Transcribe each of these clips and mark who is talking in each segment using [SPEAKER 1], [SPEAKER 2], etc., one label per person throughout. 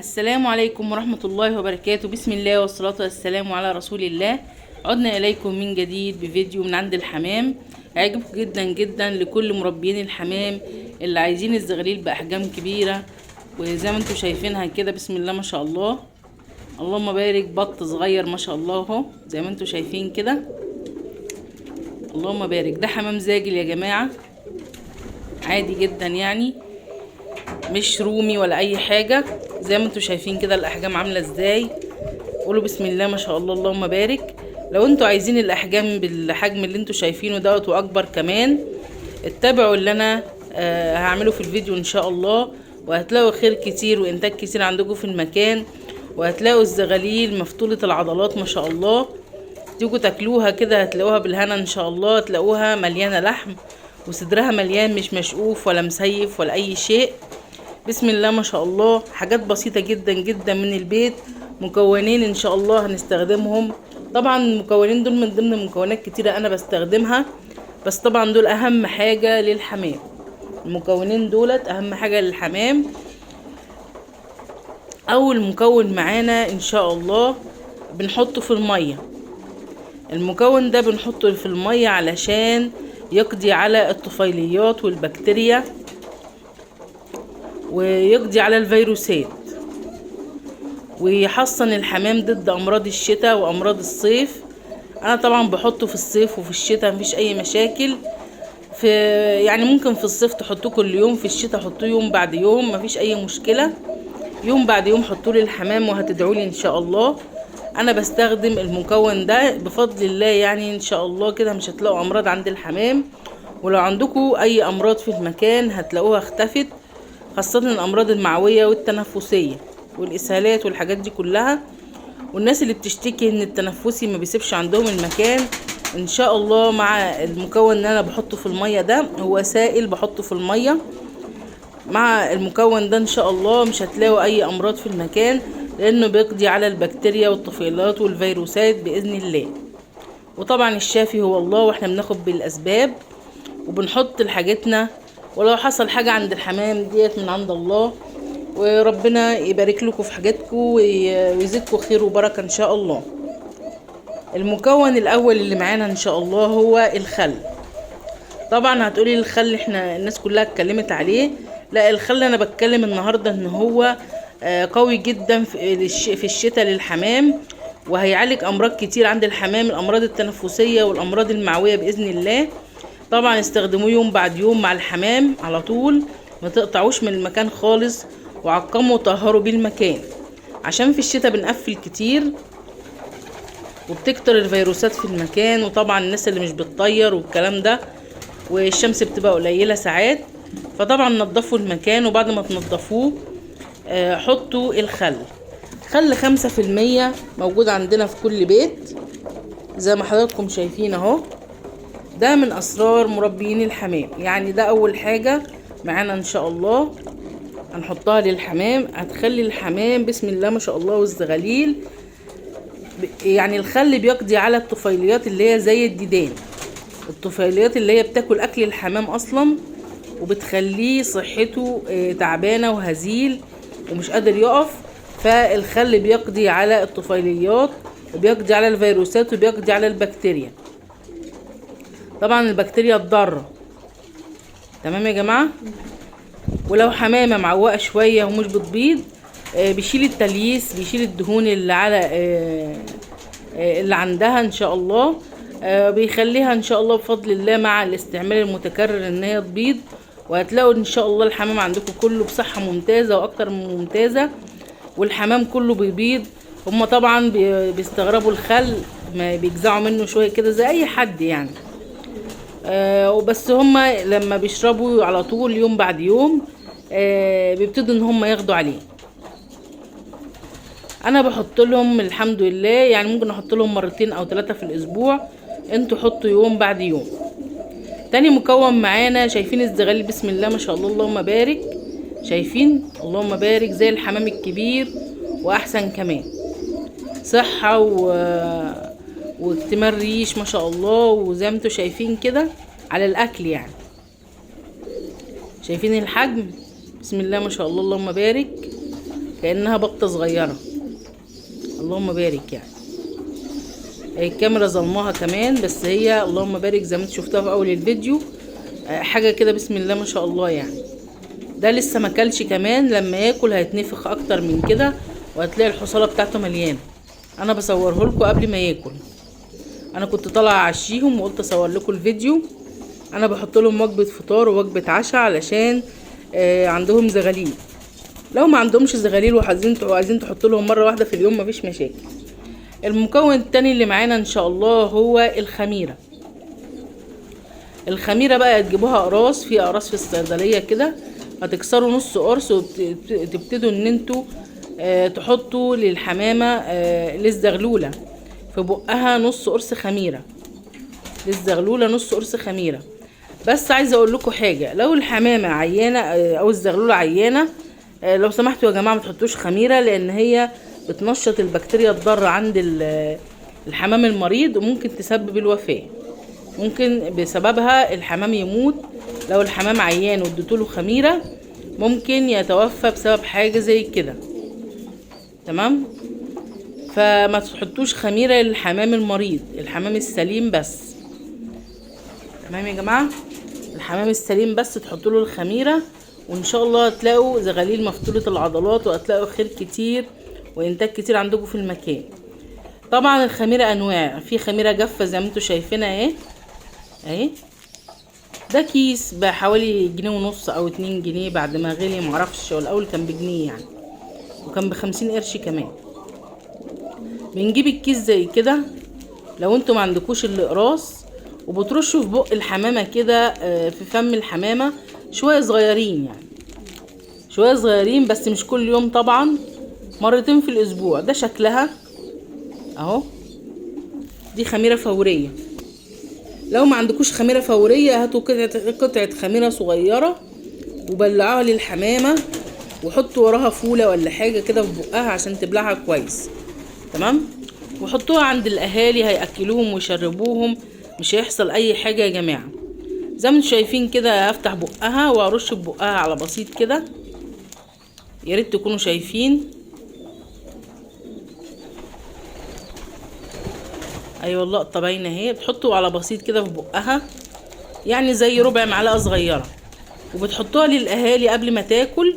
[SPEAKER 1] السلام عليكم ورحمة الله وبركاته. بسم الله والصلاة والسلام على رسول الله. عدنا إليكم من جديد بفيديو من عند الحمام. هيعجبكم جدا جدا لكل مربيين الحمام اللي عايزين الزغاليل بأحجام كبيرة، وزي ما انتم شايفينها كده بسم الله ما شاء الله، اللهم بارك. بط صغير ما شاء الله اهو زي ما انتم شايفين كده، اللهم بارك. ده حمام زاجل يا جماعة، عادي جدا يعني، مش رومي ولا اي حاجة. زي ما انتم شايفين كده الاحجام عاملة ازاي. قولوا بسم الله ما شاء الله اللهم بارك. لو انتوا عايزين الاحجام بالحجم اللي انتوا شايفينه دوت واكبر كمان، اتبعوا اللي انا هعمله في الفيديو ان شاء الله، وهتلاقوا خير كتير وانتاج كتير عندكم في المكان، وهتلاقوا الزغاليل مفتولة العضلات ما شاء الله. تيجوا تاكلوها كده هتلاقوها بالهنا ان شاء الله، هتلاقوها مليانة لحم وصدرها مليان، مش مشقوف ولا مسيف ولا اي شيء. بسم الله ما شاء الله. حاجات بسيطة جدا جدا من البيت، مكونين ان شاء الله هنستخدمهم. طبعا المكونين دول من ضمن مكونات كتيرة انا بستخدمها، بس طبعا دول اهم حاجة للحمام. المكونين دولت اهم حاجة للحمام. اول مكون معانا ان شاء الله بنحطه في المية. المكون ده بنحطه في المية علشان يقضي على الطفيليات والبكتيريا، ويقضي على الفيروسات، ويحصن الحمام ضد امراض الشتاء وامراض الصيف. انا طبعا بحطه في الصيف وفي الشتاء مفيش اي مشاكل. في يعني ممكن في الصيف تحطوه كل يوم، في الشتاء حطوه يوم بعد يوم مفيش اي مشكلة. يوم بعد يوم حطوه للحمام وهتدعولي ان شاء الله. انا بستخدم المكون ده بفضل الله، يعني ان شاء الله كده مش هتلاقوا امراض عند الحمام. ولو عندكم اي امراض في المكان هتلاقوها اختفت، خاصة الامراض المعوية والتنفسية والاسهالات والحاجات دي كلها. والناس اللي بتشتكي ان التنفسي ما بيسيبش عندهم المكان، ان شاء الله مع المكون اللي انا بحطه في المية ده، هو سائل بحطه في المية، مع المكون ده ان شاء الله مش هتلاقوا اي امراض في المكان، لانه بيقضي على البكتيريا والطفيلات والفيروسات باذن الله. وطبعا الشافي هو الله، واحنا بناخد بالاسباب وبنحط لحاجتنا، ولو حصل حاجة عند الحمام ديت من عند الله، وربنا يبارك لكم في حاجاتكم ويزيدكم خير وبركة ان شاء الله. المكون الاول اللي معانا ان شاء الله هو الخل. طبعا هتقولي الخل احنا الناس كلها اتكلمت عليه، لا الخل انا بتكلم النهاردة ان هو قوي جدا في الشتاء للحمام، وهيعالج امراض كتير عند الحمام، الامراض التنفسية والامراض المعوية باذن الله. طبعا استخدموه يوم بعد يوم مع الحمام على طول، ما تقطعوش من المكان خالص، وعقموا وطهروا بيه المكان، عشان في الشتاء بنقفل كتير وبتكتر الفيروسات في المكان. وطبعا الناس اللي مش بتطير والكلام ده، والشمس بتبقى قليلة ساعات، فطبعا نضفوا المكان. وبعد ما تنضفوه حطوا الخل. خل 5% موجود عندنا في كل بيت زي ما حضراتكم شايفين اهو. ده من اسرار مربيين الحمام. يعني ده اول حاجة معانا ان شاء الله هنحطها للحمام، هتخلي الحمام بسم الله ما شاء الله والزغاليل. يعني الخل بيقضي على الطفيليات اللي هي زي الديدان، الطفيليات اللي هي بتاكل اكل الحمام اصلا، وبتخليه صحته تعبانة وهزيل ومش قادر يقف. فالخل بيقضي على الطفيليات وبيقضي على الفيروسات وبيقضي على البكتيريا، طبعا البكتيريا الضارة. تمام يا جماعة. ولو حمامة معوقة شوية ومش بتبيض، بيشيل التلييس، بيشيل الدهون اللي على اللي عندها ان شاء الله، بيخليها ان شاء الله بفضل الله مع الاستعمال المتكرر ان هي تبيض. وهتلاقوا ان شاء الله الحمام عندكم كله بصحة ممتازة واكتر من ممتازة، والحمام كله بيبيض. هما طبعا بيستغربوا الخل، ما بيجزعوا منه شوية كده زي اي حد يعني، وبس هما لما بيشربوا على طول يوم بعد يوم بيبتدوا ان هما ياخدوا عليه. انا بحط لهم الحمد لله، يعني ممكن احط لهم مرتين او 3 في الاسبوع، انتوا حطوا يوم بعد يوم. تاني مكون معانا شايفين الزغاليل بسم الله ما شاء الله اللهم بارك، شايفين اللهم بارك زي الحمام الكبير واحسن كمان، صحة واكتمال ريش ما شاء الله. وزي ما انتوا شايفين كده على الاكل، يعني شايفين الحجم بسم الله ما شاء الله اللهم بارك. كأنها بطة صغيرة. اللهم بارك يعني. الكاميرا ظلماها كمان، بس هي اللهم بارك زي ما انتوا شفتوها في اول الفيديو. حاجة كده بسم الله ما شاء الله يعني. ده لسه ما كلش كمان، لما ياكل هيتنفخ اكتر من كده وهتلاقي الحصالة بتاعته مليانة. انا بصوره لكم قبل ما ياكل. انا كنت طالعه اعشيهم وقلت اصور لكم الفيديو. انا بحط لهم وجبه فطار ووجبه عشاء علشان عندهم زغاليل. لو ما عندهمش زغاليل وعايزين تحطوا لهم مره واحده في اليوم مفيش مشاكل. المكون التاني اللي معانا ان شاء الله هو الخميره. الخميره بقى تجيبوها اقراص، في اقراص في الصيدليه كده، هتكسروا نص قرص وتبتدوا ان انتوا تحطوا للحمامه للزغلوله في بقها نص قرص خميره. للزغلوله نص قرص خميره. بس عايزه اقول لكم حاجه، لو الحمامه عيانه او الزغلوله عيانه، لو سمحتوا يا جماعه ما تحطوش خميره، لان هي بتنشط البكتيريا الضاره عند الحمام المريض وممكن تسبب الوفاه. ممكن بسببها الحمام يموت. لو الحمام عيان واديتوله خميره ممكن يتوفى بسبب حاجه زي كده. تمام. فما تحطوش خميره للحمام المريض، الحمام السليم بس. تمام يا جماعه. الحمام السليم بس تحطوا له الخميره، وان شاء الله هتلاقوا زغاليل مفتوله العضلات وهتلاقوا خير كتير وانتاج كتير عندكم في المكان. طبعا الخميره انواع، في خميره جافه زي ما انتم شايفينها اهي. ده كيس بحوالي جنيه ونص او 2 جنيه بعد ما غلي، معرفش، هو الاول كان بجنيه يعني، وكان ب50 قرش كمان. بنجيب الكيس زي كده لو انتم ما عندكوش الاقراص، وبترشوا في بق الحمامه كده في فم الحمامه شويه صغيرين يعني، شويه صغيرين بس مش كل يوم طبعا، مرتين في الاسبوع. ده شكلها اهو. دي خميره فوريه. لو ما عندكوش خميره فوريه هاتوا قطعه خميره صغيره وبلعوها للحمامه، وحطوا وراها فوله ولا حاجه كده في بقها عشان تبلعها كويس. تمام. وحطوها عند الاهالي هياكلوهم ويشربوهم، مش هيحصل اي حاجه يا جماعه. زي ما انتم شايفين كده، افتح بقها وارش ببقها على بسيط كده. يا ريت تكونوا شايفين. ايوه اللقطه باينه اهي. بتحطوا على بسيط كده في بقها يعني زي ربع معلقه صغيره، وبتحطوها للاهالي قبل ما تاكل.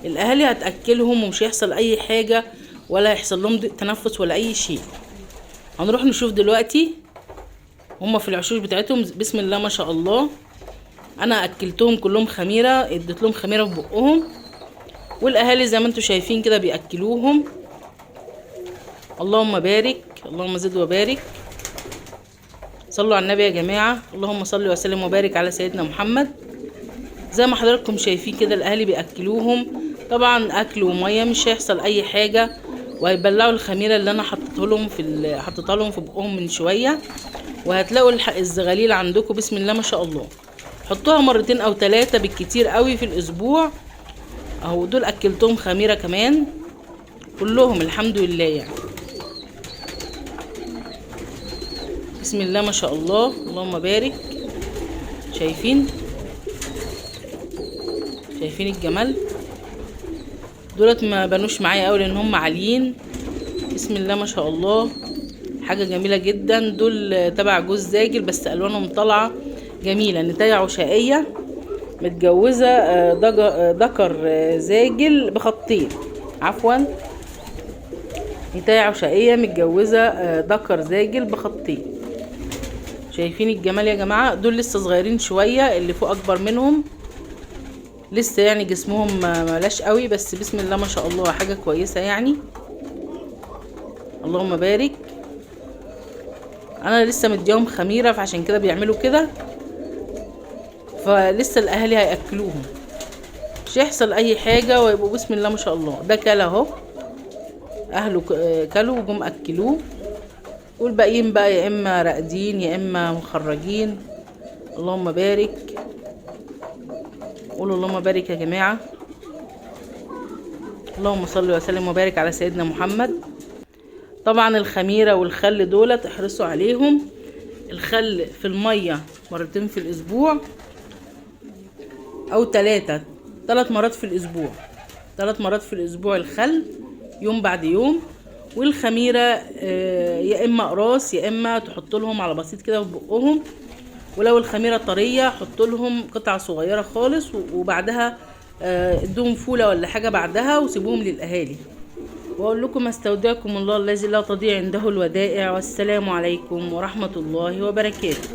[SPEAKER 1] الاهالي هتاكلهم ومش هيحصل اي حاجه ولا هيحصل لهم تنفس ولا اي شيء. هنروح نشوف دلوقتي هما في العشوش بتاعتهم. بسم الله ما شاء الله. انا اكلتهم كلهم خميره، اديت لهم خميره في بقهم، والاهالي زي ما انتم شايفين كده بياكلوهم. اللهم بارك، اللهم زد وبارك. صلوا على النبي يا جماعه. اللهم صل وسلم وبارك على سيدنا محمد. زي ما حضراتكم شايفين كده الاهالي بياكلوهم. طبعا اكل وميه، مش هيحصل اي حاجه، وهيبلعوا الخميره اللي انا حطيتها لهم في بقهم من شويه. وهتلاقوا الزغاليل عندكم بسم الله ما شاء الله. حطوها مرتين او 3 بالكتير قوي في الاسبوع اهو. دول اكلتهم خميره كمان كلهم الحمد لله يعني. بسم الله ما شاء الله. اللهم بارك. شايفين الجمال. دولت ما بنوش معايا قوي لان هم عاليين. بسم الله ما شاء الله. حاجه جميله جدا. دول تبع جوز زاجل بس الوانهم طالعه جميله. نتايه عشائيه متجوزه ذكر زاجل بخطين، عفوا نتايه عشائيه متجوزه ذكر زاجل بخطين. شايفين الجمال يا جماعه. دول لسه صغيرين شويه، اللي فوق اكبر منهم لسه يعني جسمهم ملاش قوي، بس بسم الله ما شاء الله حاجه كويسه يعني. اللهم بارك. انا لسه مديهم خميره فعشان كده بيعملوا كده، فلسه الاهالي هياكلوهم مش هيحصل اي حاجه ويبقوا بسم الله ما شاء الله. ده كل اهو، اهله كلوا وجم اكلوه، والباقيين بقى يا اما راقدين يا اما مخرجين. اللهم بارك. قولوا اللهم بارك يا جماعه. اللهم صل وسلم وبارك على سيدنا محمد. طبعا الخميره والخل دول احرصوا عليهم. الخل في الميه مرتين في الاسبوع او 3 مرات في الاسبوع. 3 مرات في الاسبوع الخل يوم بعد يوم. والخميره يا اما قراص يا اما تحط لهم على بسيط كده في بقهم، ولو الخميره طريه حط لهم قطع صغيره خالص، وبعدها ادوهم فوله ولا حاجه بعدها وسيبوهم للاهالي. واقول لكم استودعكم الله الذي لا تضيع عنده الودائع، والسلام عليكم ورحمه الله وبركاته.